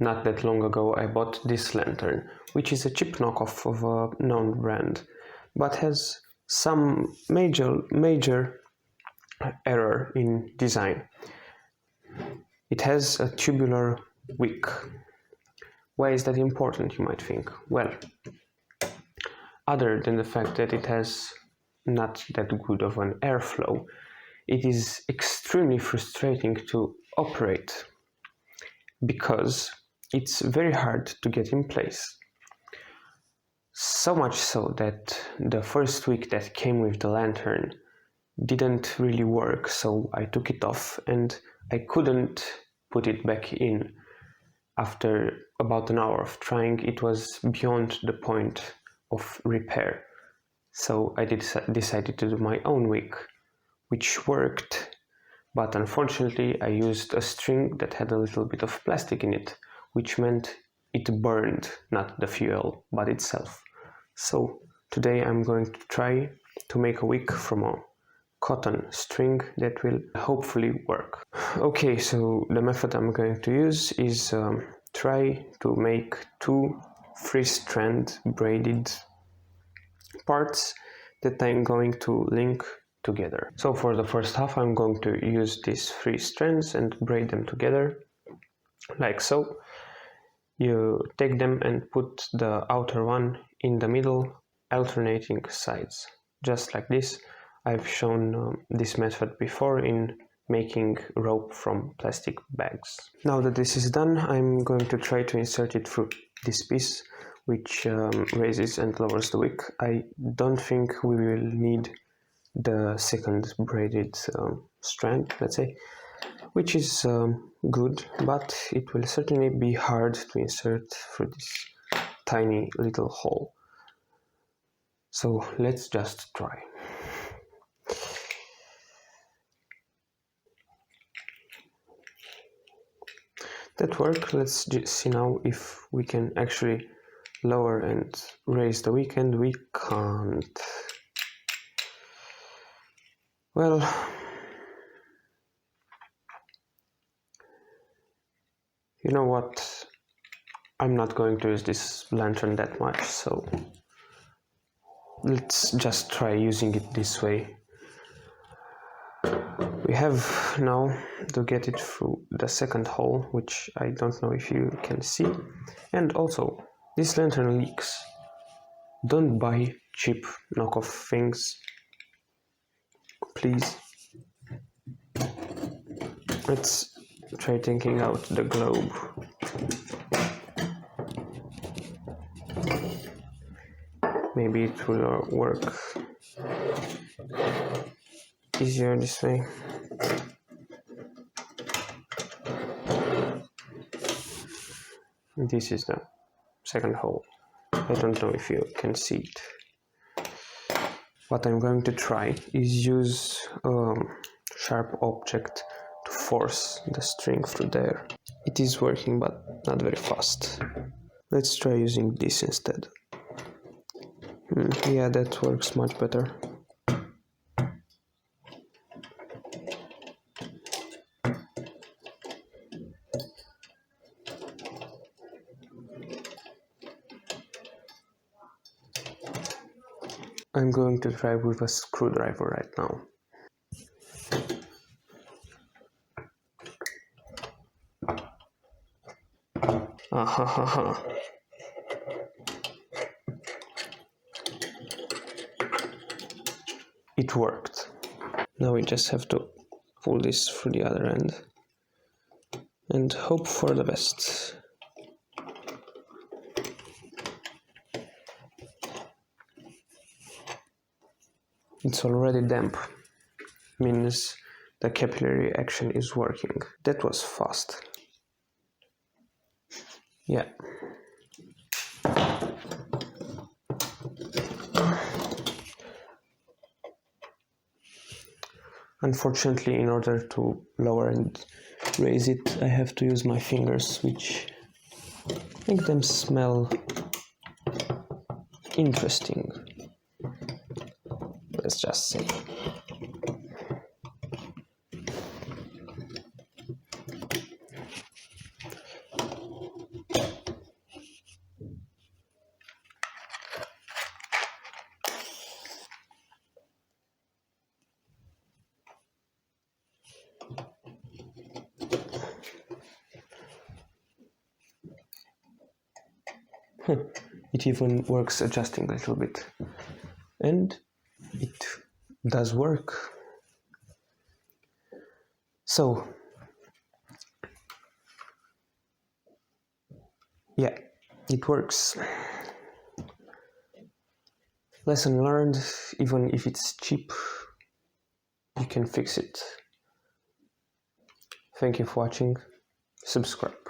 not that long ago I bought this lantern, which is a cheap knockoff of a known brand, but has some major error in design. It has a tubular wick. Why is that important, you might think? Well, other than the fact that it has not that good of an airflow, it is extremely frustrating to operate because it's very hard to get in place. So much so that the first wick that came with the lantern didn't really work, so I took it off and I couldn't put it back in. After about an hour of trying, it was beyond the point of repair. So I decided to do my own wick, which worked, but unfortunately I used a string that had a little bit of plastic in it, which meant it burned, not the fuel, but itself. So today I'm going to try to make a wick from a cotton string that will hopefully work. Okay, so the method I'm going to use is try to make 2 3-strand braided parts that I'm going to link together. So for the first half I'm going to use these 3 strands and braid them together like so. You take them and put the outer one in the middle, alternating sides, just like this. I've shown this method before in making rope from plastic bags. Now that this is done, I'm going to try to insert it through this piece, which raises and lowers the wick. I don't think we will need the second braided strand, let's say, which is good, but it will certainly be hard to insert through this tiny little hole. So let's just try. That worked. Let's see now if we can actually lower and raise the wick, and we can't. Well, you know what? I'm not going to use this lantern that much, so let's just try using it this way. We have now to get it through the second hole, which I don't know if you can see. And also, this lantern leaks. Don't buy cheap knockoff things, please. Let's try taking out the globe. Maybe it will work easier this way. This is the second hole. I don't know if you can see it. What I'm going to try is use a sharp object to force the string through there. It is working, but not very fast. Let's try using this instead. Yeah, that works much better. I'm going to try with a screwdriver right now. It worked. Now we just have to pull this through the other end and hope for the best. It's already damp, means the capillary action is working. That was fast. Yeah. Unfortunately, in order to lower and raise it, I have to use my fingers, which make them smell interesting. Let's just say. It even works adjusting a little bit. And it does work. So, yeah, it works. Lesson learned, even if it's cheap, you can fix it. Thank you for watching. Subscribe.